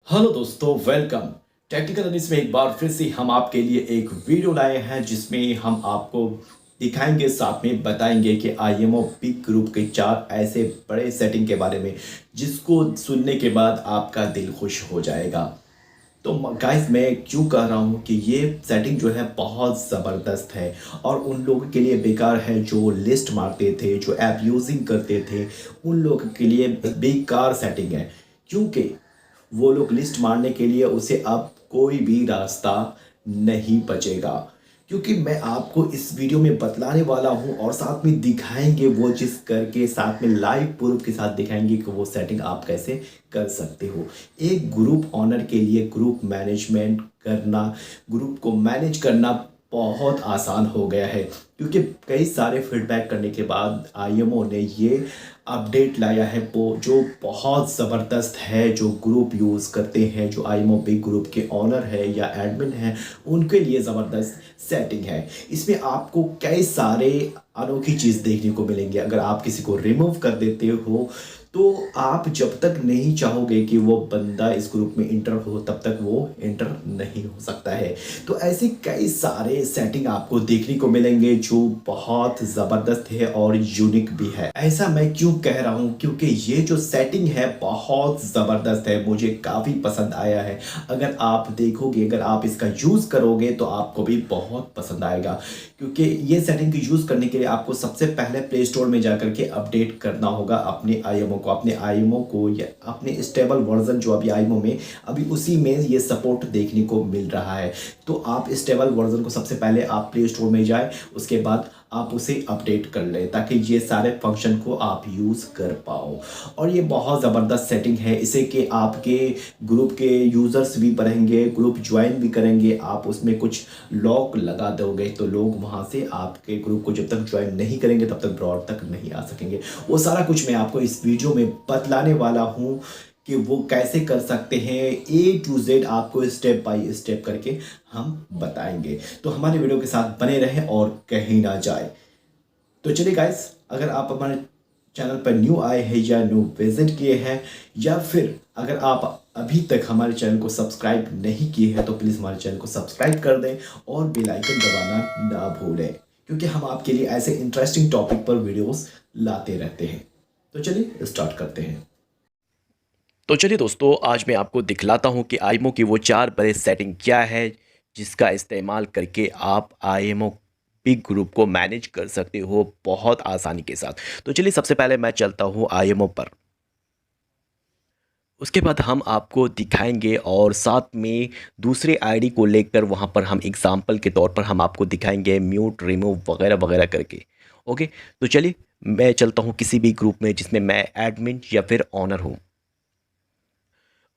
Hello दोस्तों, welcome. Technical analyst में एक बार फिर से हम आपके लिए एक वीडियो लाए हैं जिसमें हम आपको दिखाएंगे, साथ में बताएंगे कि आईएमओ बिग ग्रुप के 4 ऐसे बड़े सेटिंग के बारे में जिसको सुनने के बाद आपका दिल खुश हो जाएगा। तो गाइस, मैं क्यों कह रहा हूँ कि ये सेटिंग जो है बहुत ज़बरदस्त है और उन लोगों के लिए बेकार है जो लिस्ट मारते थे, जो ऐप यूजिंग करते थे। उन लोगों के लिए बेकार सेटिंग है, क्योंकि वो लोग लिस्ट मारने के लिए उसे अब कोई भी रास्ता नहीं बचेगा। क्योंकि मैं आपको इस वीडियो में बतलाने वाला हूं और साथ में दिखाएंगे वो चीज़ करके, साथ में लाइव प्रूफ के साथ दिखाएंगे कि वो सेटिंग आप कैसे कर सकते हो। एक ग्रुप ऑनर के लिए ग्रुप मैनेजमेंट करना, ग्रुप को मैनेज करना बहुत आसान हो गया है, क्योंकि कई सारे फीडबैक करने के बाद आईएमओ ने ये अपडेट लाया है वो जो बहुत ज़बरदस्त है। जो ग्रुप यूज़ करते हैं, जो आईएमओ बिग ग्रुप के ऑनर है या एडमिन है, उनके लिए ज़बरदस्त सेटिंग है। इसमें आपको कई सारे अनोखी चीज़ देखने को मिलेंगे। अगर आप किसी को रिमूव कर देते हो तो आप जब तक नहीं चाहोगे कि वो बंदा इस ग्रुप में इंटर हो, तब तक वो इंटर नहीं हो सकता है। तो ऐसे कई सारे सेटिंग आपको देखने को मिलेंगे जो बहुत ज़बरदस्त है और यूनिक भी है। ऐसा मैं क्यों कह रहा हूँ, क्योंकि ये जो सेटिंग है बहुत ज़बरदस्त है, मुझे काफ़ी पसंद आया है। अगर आप देखोगे, अगर आप इसका यूज़ करोगे तो आपको भी बहुत पसंद आएगा। क्योंकि ये सेटिंग को यूज़ करने के लिए आपको सबसे पहले प्ले स्टोर में जाकर के अपडेट करना होगा अपने आईएमओ को या अपने स्टेबल वर्जन जो अभी आईएमओ में अभी उसी में ये सपोर्ट देखने को मिल रहा है। तो आप स्टेबल वर्जन को सबसे पहले आप प्ले स्टोर में जाए, उसके बाद आप उसे अपडेट कर लें ताकि ये सारे फंक्शन को आप यूज़ कर पाओ। और ये बहुत ज़बरदस्त सेटिंग है, इसे कि आपके ग्रुप के यूज़र्स भी बढ़ेंगे, ग्रुप ज्वाइन भी करेंगे। आप उसमें कुछ लॉक लगा दोगे तो लोग वहाँ से आपके ग्रुप को जब तक ज्वाइन नहीं करेंगे तब तक ब्रॉड तक नहीं आ सकेंगे। वो सारा कुछ मैं आपको इस वीडियो में बतलाने वाला हूँ कि वो कैसे कर सकते हैं। ए टू जेड आपको स्टेप बाय स्टेप करके हम बताएंगे। तो हमारे वीडियो के साथ बने रहें और कहीं ना जाए। तो चलिए गाइस, अगर आप हमारे चैनल पर न्यू आए हैं या न्यू विजिट किए हैं, या फिर अगर आप अभी तक हमारे चैनल को सब्सक्राइब नहीं किए हैं, तो प्लीज़ हमारे चैनल को सब्सक्राइब कर दें और बेल आइकन दबाना ना भूलें, क्योंकि हम आपके लिए ऐसे इंटरेस्टिंग टॉपिक पर वीडियोस लाते रहते हैं। तो चलिए स्टार्ट करते हैं। तो चलिए दोस्तों, आज मैं आपको दिखलाता हूं कि आईएमओ की वो 4 बड़े सेटिंग क्या है जिसका इस्तेमाल करके आप आईएमओ बिग ग्रुप को मैनेज कर सकते हो बहुत आसानी के साथ। तो चलिए सबसे पहले मैं चलता हूं आईएमओ पर। उसके बाद हम आपको दिखाएंगे और साथ में दूसरे आईडी को लेकर वहां पर हम एग्जाम्पल के तौर पर हम आपको दिखाएंगे म्यूट, रिमूव वगैरह वगैरह करके। ओके, तो चलिए मैं चलता हूं किसी भी ग्रुप में जिसमें मैं एडमिन या फिर ऑनर हूं।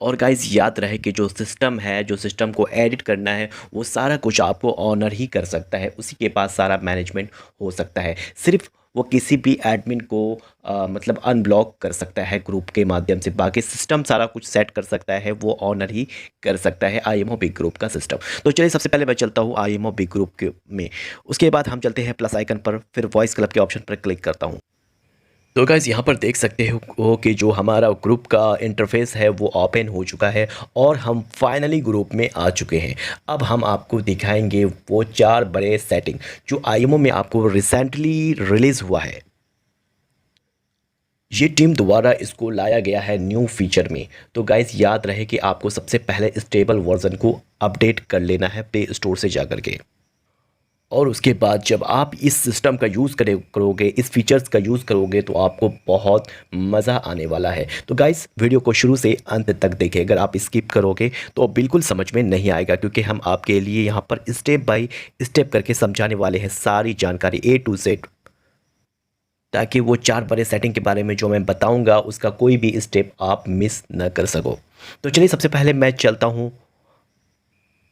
और गाइज़ याद रहे कि जो सिस्टम है, जो सिस्टम को एडिट करना है, वो सारा कुछ आपको ऑनर ही कर सकता है। उसी के पास सारा मैनेजमेंट हो सकता है। सिर्फ वो किसी भी एडमिन को मतलब अनब्लॉक कर सकता है ग्रुप के माध्यम से। बाकी सिस्टम सारा कुछ सेट कर सकता है, वो ऑनर ही कर सकता है आईएमओ बिग ग्रुप का सिस्टम। तो चलिए सबसे पहले मैं चलता हूँ आईएमओ बिग ग्रुप के में। उसके बाद हम चलते हैं प्लस आइकन पर, फिर वॉइस क्लब के ऑप्शन पर क्लिक करता हूँ। तो गाइज़ यहाँ पर देख सकते हो कि जो हमारा ग्रुप का इंटरफेस है वो ओपन हो चुका है और हम फाइनली ग्रुप में आ चुके हैं। अब हम आपको दिखाएंगे वो 4 बड़े सेटिंग जो आईएमओ में आपको रिसेंटली रिलीज़ हुआ है। ये टीम द्वारा इसको लाया गया है न्यू फीचर में। तो गाइज़ याद रहे कि आपको सबसे पहले स्टेबल वर्जन को अपडेट कर लेना है प्ले स्टोर से जाकर के। और उसके बाद जब आप इस सिस्टम का यूज़ करोगे, इस फीचर्स का यूज़ करोगे, तो आपको बहुत मज़ा आने वाला है। तो गाइस वीडियो को शुरू से अंत तक देखें। अगर आप स्किप करोगे तो बिल्कुल समझ में नहीं आएगा, क्योंकि हम आपके लिए यहाँ पर स्टेप बाय स्टेप करके समझाने वाले हैं सारी जानकारी ए टू जेड, ताकि वो 4 बड़े सेटिंग के बारे में जो मैं बताऊँगा उसका कोई भी स्टेप आप मिस न कर सको। तो चलिए सबसे पहले मैं चलता हूँ।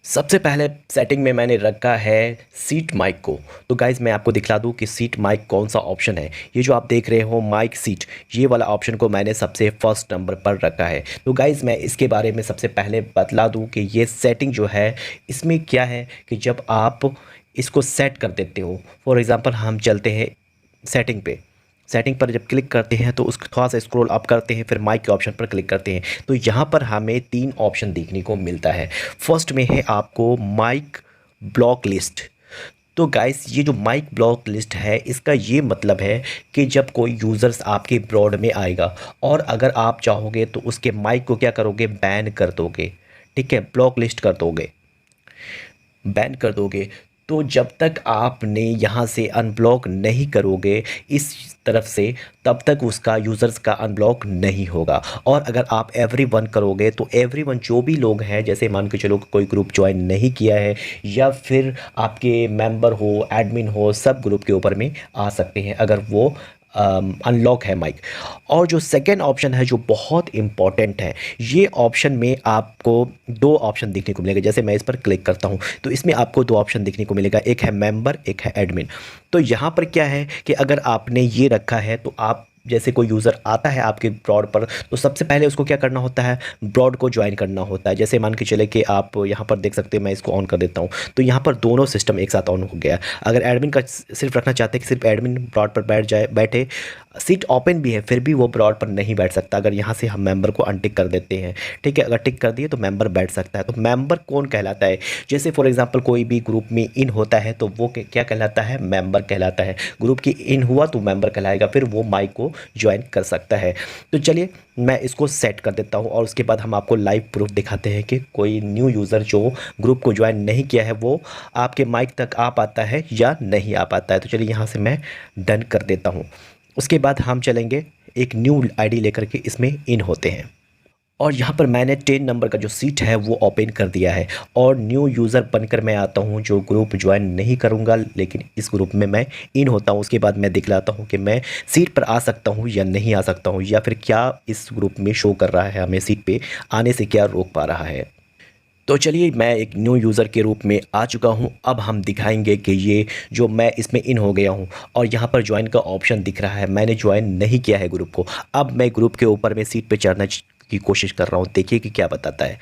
सबसे पहले सेटिंग में मैंने रखा है सीट माइक को। तो गाइज़ मैं आपको दिखला दूं कि सीट माइक कौन सा ऑप्शन है। ये जो आप देख रहे हो माइक सीट, ये वाला ऑप्शन को मैंने सबसे फर्स्ट नंबर पर रखा है। तो गाइज़ मैं इसके बारे में सबसे पहले बतला दूं कि ये सेटिंग जो है इसमें क्या है कि जब आप इसको सेट कर देते हो, फॉर एग्ज़ाम्पल हम चलते हैं सेटिंग पे। सेटिंग पर जब क्लिक करते हैं तो उसको थोड़ा सा स्क्रॉल अप करते हैं, फिर माइक के ऑप्शन पर क्लिक करते हैं तो यहाँ पर हमें 3 ऑप्शन देखने को मिलता है। फर्स्ट में है आपको माइक ब्लॉक लिस्ट। तो गाइस ये जो माइक ब्लॉक लिस्ट है इसका ये मतलब है कि जब कोई यूज़र्स आपके ब्रॉड में आएगा और अगर आप चाहोगे तो उसके माइक को क्या करोगे, बैन कर दोगे, ठीक है, ब्लॉक लिस्ट कर दोगे, बैन कर दोगे। तो जब तक आपने यहाँ से अनब्लॉक नहीं करोगे इस तरफ से, तब तक उसका यूज़र्स का अनब्लॉक नहीं होगा। और अगर आप एवरीवन करोगे तो एवरीवन जो भी लोग हैं, जैसे मान के चलो कोई ग्रुप ज्वाइन नहीं किया है या फिर आपके मेंबर हो, एडमिन हो, सब ग्रुप के ऊपर में आ सकते हैं अगर वो अनलॉक है माइक। और जो सेकेंड ऑप्शन है जो बहुत इम्पॉर्टेंट है, ये ऑप्शन में आपको 2 ऑप्शन देखने को मिलेगा। जैसे मैं इस पर क्लिक करता हूँ तो इसमें आपको 2 ऑप्शन देखने को मिलेगा, एक है मेंबर, एक है एडमिन। तो यहाँ पर क्या है कि अगर आपने ये रखा है तो आप जैसे कोई यूज़र आता है आपके ब्रॉड पर तो सबसे पहले उसको क्या करना होता है, ब्रॉड को ज्वाइन करना होता है। जैसे मान के चले कि आप यहाँ पर देख सकते हो, मैं इसको ऑन कर देता हूँ तो यहाँ पर दोनों सिस्टम एक साथ ऑन हो गया। अगर एडमिन का सिर्फ रखना चाहते हैं कि सिर्फ एडमिन ब्रॉड पर बैठे, सीट ओपन भी है फिर भी वो ब्रॉड पर नहीं बैठ सकता। अगर यहाँ से हम मेंबर को अनटिक कर देते हैं, ठीक है, अगर टिक कर दिए तो मेंबर बैठ सकता है। तो मेंबर कौन कहलाता है, जैसे फॉर एग्जांपल कोई भी ग्रुप में इन होता है तो वो क्या कहलाता है, मेंबर कहलाता है। ग्रुप की इन हुआ तो मेंबर कहलाएगा, फिर वो माइक को ज्वाइन कर सकता है। तो चलिए मैं इसको सेट कर देता हूँ और उसके बाद हम आपको लाइव प्रूफ दिखाते हैं कि कोई न्यू यूज़र जो ग्रुप को ज्वाइन नहीं किया है वो आपके माइक तक आ पाता है या नहीं आ पाता है। तो चलिए यहाँ से मैं डन कर देता हूँ। उसके बाद हम चलेंगे एक न्यू आईडी लेकर के इसमें इन होते हैं और यहाँ पर मैंने 10 नंबर का जो सीट है वो ओपन कर दिया है और न्यू यूज़र बनकर मैं आता हूँ जो ग्रुप ज्वाइन नहीं करूँगा लेकिन इस ग्रुप में मैं इन होता हूँ। उसके बाद मैं दिखलाता हूँ कि मैं सीट पर आ सकता हूँ या नहीं आ सकता हूँ, या फिर क्या इस ग्रुप में शो कर रहा है, हमें सीट पे आने से क्या रोक पा रहा है। तो चलिए मैं एक न्यू यूज़र के रूप में आ चुका हूं। अब हम दिखाएंगे कि ये जो मैं इसमें इन हो गया हूं और यहां पर ज्वाइन का ऑप्शन दिख रहा है, मैंने ज्वाइन नहीं किया है ग्रुप को। अब मैं ग्रुप के ऊपर में सीट पे चढ़ने की कोशिश कर रहा हूं, देखिए कि क्या बताता है।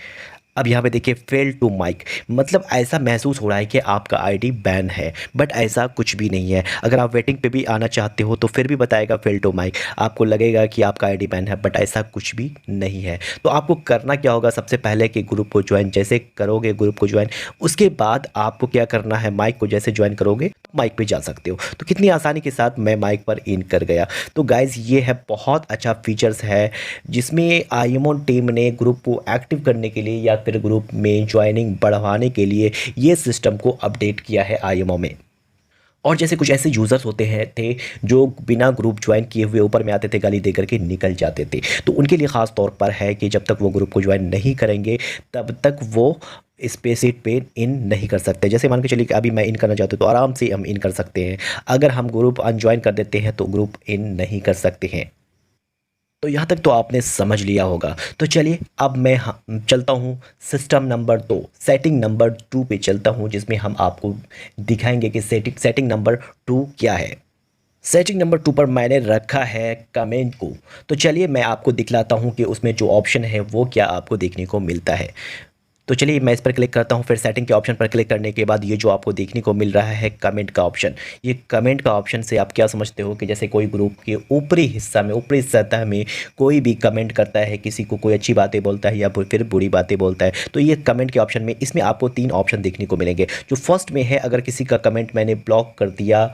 अब यहाँ पे देखिए फेल टू माइक, मतलब ऐसा महसूस हो रहा है कि आपका आईडी बैन है, बट ऐसा कुछ भी नहीं है। अगर आप वेटिंग पे भी आना चाहते हो तो फिर भी बताएगा फेल टू माइक, आपको लगेगा कि आपका आईडी बैन है, बट ऐसा कुछ भी नहीं है। तो आपको करना क्या होगा, सबसे पहले कि ग्रुप को ज्वाइन जैसे करोगे ग्रुप को ज्वाइन, उसके बाद आपको क्या करना है, माइक को जैसे ज्वाइन करोगे माइक पे जा सकते हो। तो कितनी आसानी के साथ मैं माइक पर इन कर गया। तो गाइज ये है बहुत अच्छा फीचर्स है जिसमें आईएमओ टीम ने ग्रुप को एक्टिव करने के लिए या फिर ग्रुप में ज्वाइनिंग बढ़वाने के लिए ये सिस्टम को अपडेट किया है आईएमओ में। और जैसे कुछ ऐसे यूज़र्स होते हैं थे जो बिना ग्रुप ज्वाइन किए हुए ऊपर में आते थे, गाली दे करके निकल जाते थे। तो उनके लिए ख़ास तौर पर है कि जब तक वो ग्रुप को ज्वाइन नहीं करेंगे तब तक वो इस पे सीट पे इन नहीं कर सकते। जैसे मान के चलिए कि अभी मैं इन करना चाहता हूँ तो आराम से हम इन कर सकते हैं। अगर हम ग्रुप अनज्वाइन कर देते हैं तो ग्रुप इन नहीं कर सकते हैं। तो यहाँ तक तो आपने समझ लिया होगा। तो चलिए अब मैं चलता हूँ सिस्टम नंबर 2, सेटिंग नंबर 2 पे चलता हूँ, जिसमें हम आपको दिखाएंगे कि सेटिंग नंबर 2 क्या है। सेटिंग नंबर 2 पर मैंने रखा है कमेंट को। तो चलिए मैं आपको दिखलाता हूँ कि उसमें जो ऑप्शन है वो क्या आपको देखने को मिलता है। तो चलिए मैं इस पर क्लिक करता हूँ, फिर सेटिंग के ऑप्शन पर क्लिक करने के बाद ये जो आपको देखने को मिल रहा है कमेंट का ऑप्शन, ये कमेंट का ऑप्शन से आप क्या समझते हो कि जैसे कोई ग्रुप के ऊपरी हिस्सा में, ऊपरी सतह में कोई भी कमेंट करता है, किसी को कोई अच्छी बातें बोलता है या फिर बुरी बातें बोलता है, तो ये कमेंट के ऑप्शन में इसमें आपको 3 ऑप्शन देखने को मिलेंगे। जो फर्स्ट में है, अगर किसी का कमेंट मैंने ब्लॉक कर दिया,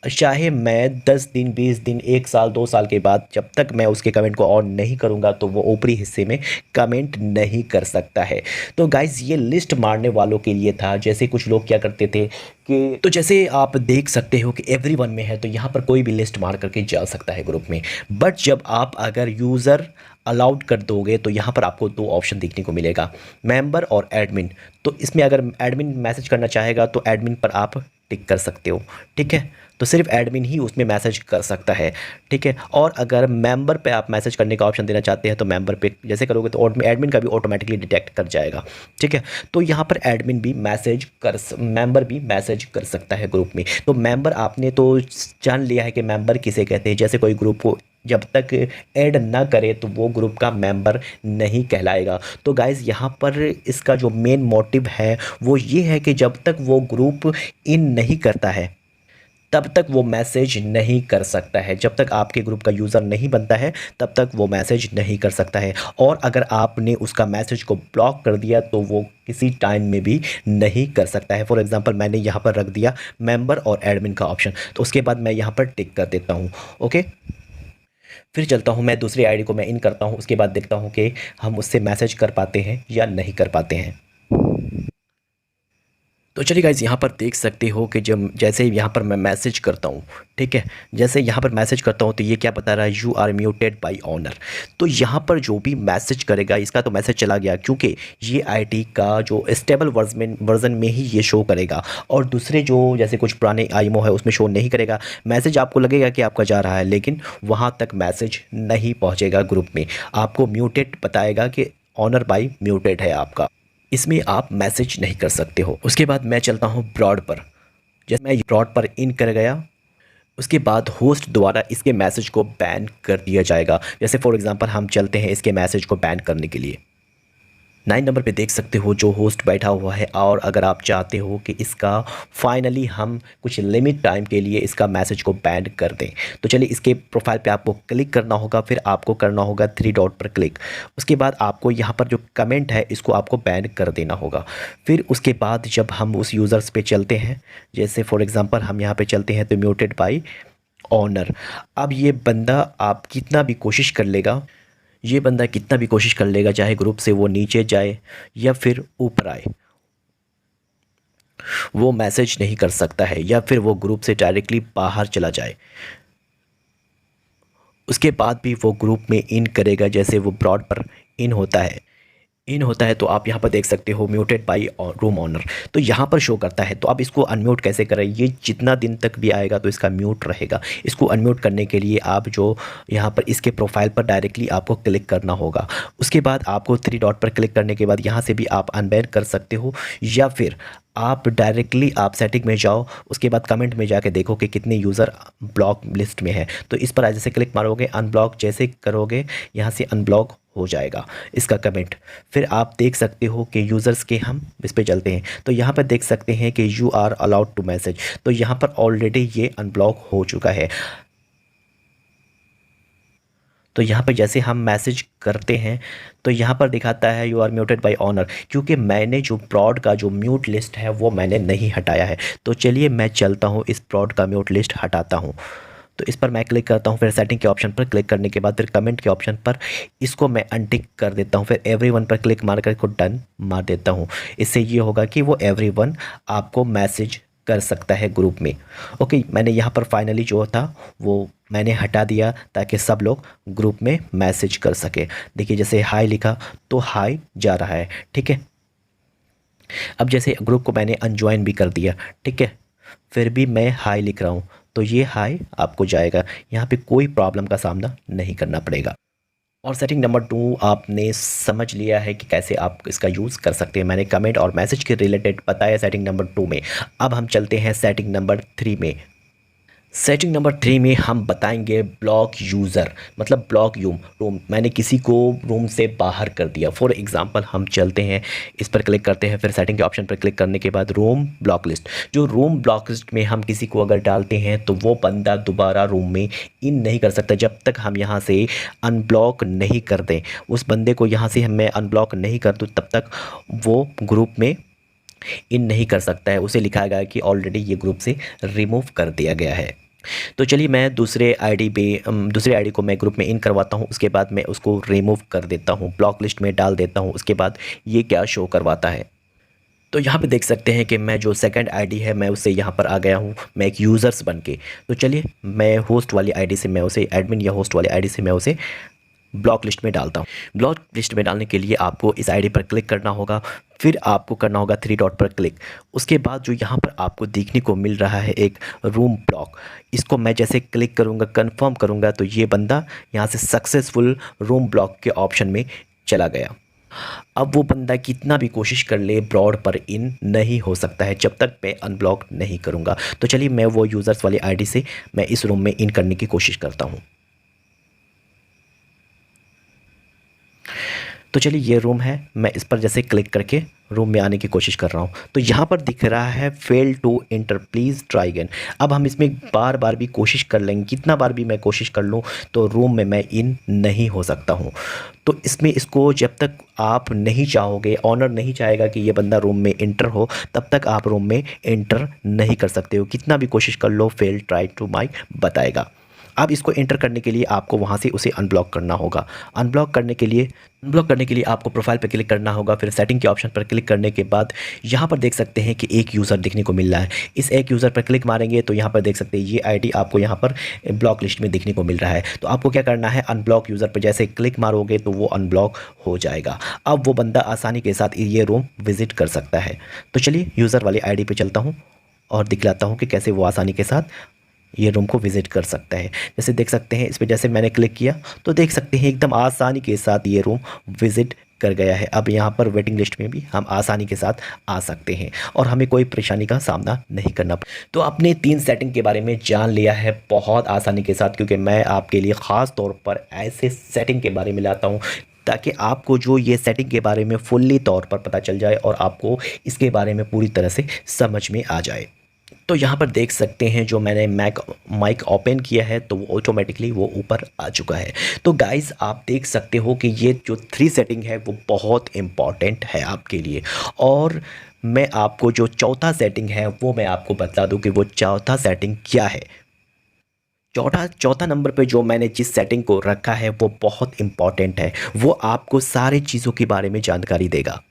चाहे मैं 10 दिन 20 दिन 1 साल 2 साल के बाद, जब तक मैं उसके कमेंट को ऑन नहीं करूँगा तो वो ऊपरी हिस्से में कमेंट नहीं कर सकता है। तो गाइज ये लिस्ट मारने वालों के लिए था। जैसे कुछ लोग क्या करते थे कि, तो जैसे आप देख सकते हो कि एवरीवन में है तो यहाँ पर कोई भी लिस्ट मार करके जा सकता है ग्रुप में। बट जब आप अगर यूज़र अलाउड कर दोगे तो यहाँ पर आपको 2 ऑप्शन देखने को मिलेगा, मेंबर और एडमिन। तो इसमें अगर एडमिन मैसेज करना चाहेगा तो एडमिन पर आप टिक कर सकते हो, ठीक है। तो सिर्फ एडमिन ही उसमें मैसेज कर सकता है, ठीक है। और अगर मेंबर पे आप मैसेज करने का ऑप्शन देना चाहते हैं तो मेंबर पे जैसे करोगे तो एडमिन का भी ऑटोमेटिकली डिटेक्ट कर जाएगा, ठीक है। तो यहाँ पर एडमिन भी मेंबर भी मैसेज कर सकता है ग्रुप में। तो मेंबर आपने तो जान लिया है कि मेंबर किसे कहते हैं। जैसे कोई ग्रुप को जब तक ऐड ना करे तो वो ग्रुप का मेंबर नहीं कहलाएगा। तो गाइज़ यहाँ पर इसका जो मेन मोटिव है वो ये है कि जब तक वो ग्रुप इन नहीं करता है तब तक वो मैसेज नहीं कर सकता है। जब तक आपके ग्रुप का यूज़र नहीं बनता है तब तक वो मैसेज नहीं कर सकता है। और अगर आपने उसका मैसेज को ब्लॉक कर दिया तो वो किसी टाइम में भी नहीं कर सकता है। फॉर एग्जांपल मैंने यहाँ पर रख दिया मेंबर और एडमिन का ऑप्शन, तो उसके बाद मैं यहाँ पर टिक कर देता हूँ। ओके, फिर चलता हूँ मैं दूसरी आईडी को मैं इन करता हूँ। उसके बाद देखता हूँ कि हम उससे मैसेज कर पाते हैं या नहीं कर पाते हैं। तो चलिए गाइज़, यहाँ पर देख सकते हो कि जब जैसे यहाँ पर मैं मैसेज करता हूँ, ठीक है, जैसे यहाँ पर मैसेज करता हूँ तो ये क्या बता रहा है, you are muted by owner. तो यहाँ पर जो भी मैसेज करेगा इसका तो मैसेज चला गया, क्योंकि ये आईडी का जो स्टेबल वर्जन में ही ये शो करेगा, और दूसरे जो जैसे कुछ पुराने आईएमओ है उसमें शो नहीं करेगा। मैसेज आपको लगेगा कि आपका जा रहा है, लेकिन वहाँ तक मैसेज नहीं पहुँचेगा ग्रुप में। आपको म्यूटेड बताएगा कि ऑनर बाय म्यूटेड है आपका, इसमें आप मैसेज नहीं कर सकते हो। उसके बाद मैं चलता हूँ ब्रॉड पर। जैसे मैं ब्रॉड पर इन कर गया, उसके बाद होस्ट द्वारा इसके मैसेज को बैन कर दिया जाएगा। जैसे फॉर एग्जांपल हम चलते हैं इसके मैसेज को बैन करने के लिए। 9 नंबर पे देख सकते हो जो होस्ट बैठा हुआ है, और अगर आप चाहते हो कि इसका फाइनली हम कुछ लिमिट टाइम के लिए इसका मैसेज को बैन कर दें, तो चलिए इसके प्रोफाइल पे आपको क्लिक करना होगा। फिर आपको करना होगा 3 डॉट पर क्लिक। उसके बाद आपको यहाँ पर जो कमेंट है इसको आपको बैन कर देना होगा। फिर उसके बाद जब हम उस यूज़र्स पे चलते हैं, जैसे फॉर एग्ज़ाम्पल हम यहाँ पर चलते हैं तो म्यूटेड बाई ऑनर। अब ये बंदा आप कितना भी कोशिश कर लेगा, ये बंदा कितना भी कोशिश कर लेगा, चाहे ग्रुप से वो नीचे जाए या फिर ऊपर आए, वो मैसेज नहीं कर सकता है, या फिर वो ग्रुप से डायरेक्टली बाहर चला जाए। उसके बाद भी वो ग्रुप में इन करेगा। जैसे वो ब्रॉड पर इन होता है तो आप यहाँ पर देख सकते हो म्यूटेड बाई रूम ऑनर, तो यहाँ पर शो करता है। तो आप इसको अनम्यूट कैसे करें, ये जितना दिन तक भी आएगा तो इसका म्यूट रहेगा। इसको अनम्यूट करने के लिए आप जो यहाँ पर इसके प्रोफाइल पर डायरेक्टली आपको क्लिक करना होगा। उसके बाद आपको 3 डॉट पर क्लिक करने के बाद यहाँ से भी आप अनबैन कर सकते हो, या फिर आप डायरेक्टली आप सेटिंग में जाओ। उसके बाद कमेंट में जाके देखो कि कितने यूज़र ब्लॉक लिस्ट में है, तो इस पर जैसे क्लिक मारोगे, अनब्लॉक जैसे करोगे यहाँ से अनब्लॉक हो जाएगा इसका कमेंट। फिर आप देख सकते हो कि यूज़र्स के हम इस पे चलते हैं तो यहाँ पर देख सकते हैं कि you are allowed to message, तो यहाँ पर ऑलरेडी ये अनब्लॉक हो चुका है। तो यहाँ पर जैसे हम मैसेज करते हैं तो यहाँ पर दिखाता है you are muted by owner, क्योंकि मैंने जो ब्रॉड का जो म्यूट लिस्ट है वो मैंने नहीं हटाया है। तो चलिए मैं चलता हूँ इस ब्रॉड का म्यूट लिस्ट हटाता हूँ। तो इस पर मैं क्लिक करता हूँ, फिर सेटिंग के ऑप्शन पर क्लिक करने के बाद फिर कमेंट के ऑप्शन पर इसको मैं अनटिक कर देता हूँ। फिर एवरीवन पर क्लिक मार कर इसको डन मार देता हूँ। इससे ये होगा कि वो एवरीवन आपको मैसेज कर सकता है ग्रुप में। ओके, मैंने यहाँ पर फाइनली जो था वो मैंने हटा दिया ताकि सब लोग ग्रुप में मैसेज कर सके। देखिए जैसे हाय लिखा तो हाय जा रहा है, ठीक है। अब जैसे ग्रुप को मैंने अनज्वाइन भी कर दिया, ठीक है, फिर भी मैं हाय लिख रहा हूँ तो ये हाय आपको जाएगा। यहाँ पे कोई प्रॉब्लम का सामना नहीं करना पड़ेगा। और सेटिंग नंबर 2 आपने समझ लिया है कि कैसे आप इसका यूज़ कर सकते हैं। मैंने कमेंट और मैसेज के रिलेटेड बताया सेटिंग नंबर 2 में। अब हम चलते हैं सेटिंग नंबर 3 में। सेटिंग नंबर 3 में हम बताएंगे ब्लॉक यूज़र, मतलब ब्लॉक रूम। मैंने किसी को रूम से बाहर कर दिया। फॉर एग्जांपल हम चलते हैं, इस पर क्लिक करते हैं, फिर सेटिंग के ऑप्शन पर क्लिक करने के बाद रूम ब्लॉक लिस्ट। जो रूम ब्लॉक लिस्ट में हम किसी को अगर डालते हैं तो वो बंदा दोबारा रूम में इन नहीं कर सकता जब तक हम यहाँ से अनब्लॉक नहीं कर दें। उस बंदे को यहाँ से मैं अनब्लॉक नहीं कर दूँ तब तक वो ग्रुप में इन नहीं कर सकता है। उसे लिखा गया कि ऑलरेडी ये ग्रुप से रिमूव कर दिया गया है। तो चलिए मैं दूसरे आईडी को मैं ग्रुप में इन करवाता हूँ। उसके बाद मैं उसको रिमूव कर देता हूँ, ब्लॉक लिस्ट में डाल देता हूँ। उसके बाद ये क्या शो करवाता है, तो यहाँ पे देख सकते हैं कि मैं जो सेकंड आईडी है मैं उससे यहाँ पर आ गया हूँ, मैं एक यूज़र्स बन के। तो चलिए मैं होस्ट वाली आईडी से मैं उसे एडमिन या होस्ट वाली आईडी से मैं उसे ब्लॉक लिस्ट में डालता हूँ। ब्लॉक लिस्ट में डालने के लिए आपको इस आईडी पर क्लिक करना होगा, फिर आपको करना होगा 3 डॉट पर क्लिक। उसके बाद जो यहाँ पर आपको देखने को मिल रहा है एक रूम ब्लॉक, इसको मैं जैसे क्लिक करूँगा, कंफर्म करूँगा, तो ये बंदा यहाँ से सक्सेसफुल रूम ब्लॉक के ऑप्शन में चला गया। अब वो बंदा कितना भी कोशिश कर ले ब्रॉड पर इन नहीं हो सकता है जब तक मैं अनब्लॉक नहीं करूँगा। तो चलिए मैं वो यूज़र्स वाली आईडी से मैं इस रूम में इन करने की कोशिश करता हूँ। तो तो चलिए ये रूम है, मैं इस पर जैसे क्लिक करके रूम में आने की कोशिश कर रहा हूँ तो यहाँ पर दिख रहा है fail to enter please try again. अब हम इसमें बार बार भी कोशिश कर लेंगे, कितना बार भी मैं कोशिश कर लूँ तो रूम में मैं इन नहीं हो सकता हूँ। तो इसमें इसको जब तक आप नहीं चाहोगे, ऑनर नहीं चाहेगा कि ये बंदा रूम में एंटर हो, तब तक आप रूम में एंटर नहीं कर सकते हो। कितना भी कोशिश कर लो फेल ट्राई टू माइक बताएगा। अब इसको एंटर करने के लिए आपको वहाँ से उसे अनब्लॉक करना होगा। अनब्लॉक करने के लिए आपको प्रोफाइल पर क्लिक करना होगा, फिर सेटिंग के ऑप्शन पर क्लिक करने के बाद यहाँ पर देख सकते हैं कि एक यूज़र दिखने को मिल रहा है। इस एक यूज़र पर क्लिक मारेंगे तो यहाँ पर देख सकते हैं ये आईडी आपको यहाँ पर ब्लॉक लिस्ट में दिखने को मिल रहा है। तो आपको क्या करना है, अनब्लॉक यूज़र पर जैसे क्लिक मारोगे तो वो अनब्लॉक हो जाएगा। अब वो बंदा आसानी के साथ ये रूम विज़िट कर सकता है। तो चलिए यूज़र वाली आई डी पर चलता हूँ और दिखलाता हूँ कि कैसे वो आसानी के साथ ये रूम को विज़िट कर सकता है। जैसे देख सकते हैं इस पर जैसे मैंने क्लिक किया तो देख सकते हैं एकदम आसानी के साथ ये रूम विज़िट कर गया है। अब यहाँ पर वेटिंग लिस्ट में भी हम आसानी के साथ आ सकते हैं और हमें कोई परेशानी का सामना नहीं करना। तो आपने 3 सेटिंग के बारे में जान लिया है बहुत आसानी के साथ, क्योंकि मैं आपके लिए ख़ास तौर पर ऐसे सेटिंग के बारे में लाता हूँ ताकि आपको जो ये सेटिंग के बारे में फुल्ली तौर पर पता चल जाए और आपको इसके बारे में पूरी तरह से समझ में आ जाए। तो यहाँ पर देख सकते हैं जो मैंने माइक ओपन किया है तो वो ऑटोमेटिकली वो ऊपर आ चुका है। तो गाइस आप देख सकते हो कि ये जो 3 सेटिंग है वो बहुत इम्पॉर्टेंट है आपके लिए। और मैं आपको जो चौथा सेटिंग है वो मैं आपको बता दूं कि वो चौथा सेटिंग क्या है। चौथा नंबर पे जो मैंने जिस सेटिंग को रखा है वो बहुत इम्पॉर्टेंट है। वो आपको सारी चीज़ों के बारे में जानकारी देगा।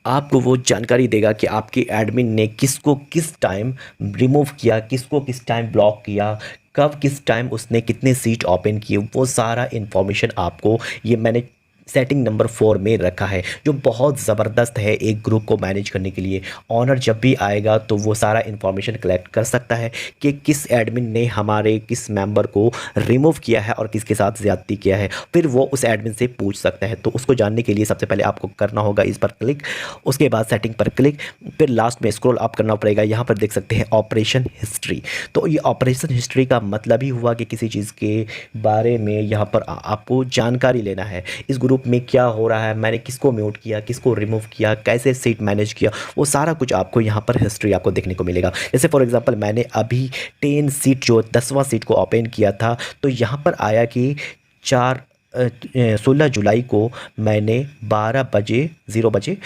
आपको वो जानकारी देगा कि आपके एडमिन ने किसको किस टाइम रिमूव किया, किसको किस टाइम ब्लॉक किया, कब किस टाइम उसने कितने सीट ओपन किए, वो सारा इन्फॉर्मेशन आपको ये मैंने सेटिंग नंबर 4 में रखा है, जो बहुत ज़बरदस्त है एक ग्रुप को मैनेज करने के लिए। ऑनर जब भी आएगा तो वो सारा इन्फॉर्मेशन कलेक्ट कर सकता है कि किस एडमिन ने हमारे किस मेंबर को रिमूव किया है और किसके साथ ज़्यादती किया है। फिर वो उस एडमिन से पूछ सकता है। तो उसको जानने के लिए सबसे पहले आपको करना होगा इस पर क्लिक, उसके बाद सेटिंग पर क्लिक, फिर लास्ट में स्क्रॉल अप करना पड़ेगा। यहाँ पर देख सकते हैं ऑपरेशन हिस्ट्री। तो ये ऑपरेशन हिस्ट्री का मतलब ही हुआ कि किसी चीज़ के बारे में यहाँ पर आपको जानकारी लेना है। इस ग्रुप में क्या हो रहा है, मैंने किसको म्यूट किया, किसको रिमूव किया, कैसे सीट मैनेज किया, वो सारा कुछ आपको यहाँ पर हिस्ट्री आपको देखने को मिलेगा। जैसे फॉर एग्जांपल मैंने अभी 10 सीट जो 10वां सीट को ओपन किया था तो यहाँ पर आया कि 16 जुलाई को मैंने 12:00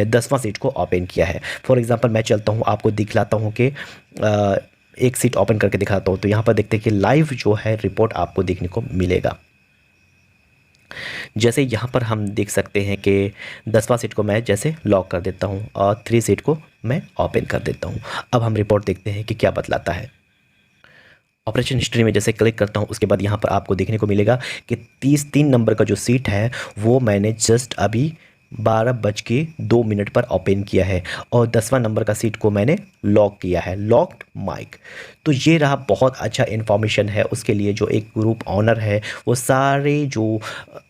10वां सीट को ओपन किया है। फॉर एग्जांपल मैं चलता हूँ आपको दिखलाता हूँ कि एक सीट ओपन करके दिखाता हूँ। तो यहाँ पर देखते हैं कि लाइव जो है रिपोर्ट आपको देखने को मिलेगा। जैसे यहाँ पर हम देख सकते हैं कि 10वां सीट को मैं जैसे लॉक कर देता हूँ और 3 सीट को मैं ओपन कर देता हूँ। अब हम रिपोर्ट देखते हैं कि क्या बतलाता है। ऑपरेशन हिस्ट्री में जैसे क्लिक करता हूँ उसके बाद यहाँ पर आपको देखने को मिलेगा कि 3 नंबर का जो सीट है वो मैंने जस्ट अभी 12:02 पर ओपन किया है और 10वां नंबर का सीट को मैंने लॉक किया है, लॉक्ड माइक। तो ये रहा बहुत अच्छा इन्फॉर्मेशन है उसके लिए। जो एक ग्रुप ऑनर है वो सारे जो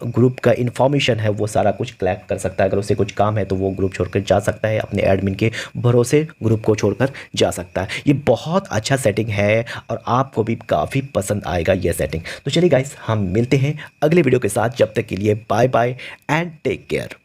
ग्रुप का इन्फॉर्मेशन है वो सारा कुछ कलेक्ट कर सकता है। अगर उसे कुछ काम है तो वो ग्रुप छोड़कर जा सकता है, अपने एडमिन के भरोसे ग्रुप को छोड़कर जा सकता है। ये बहुत अच्छा सेटिंग है और आपको भी काफ़ी पसंद आएगा ये सेटिंग। तो चलिए गाइस हम मिलते हैं अगले वीडियो के साथ, जब तक के लिए bye bye and take care.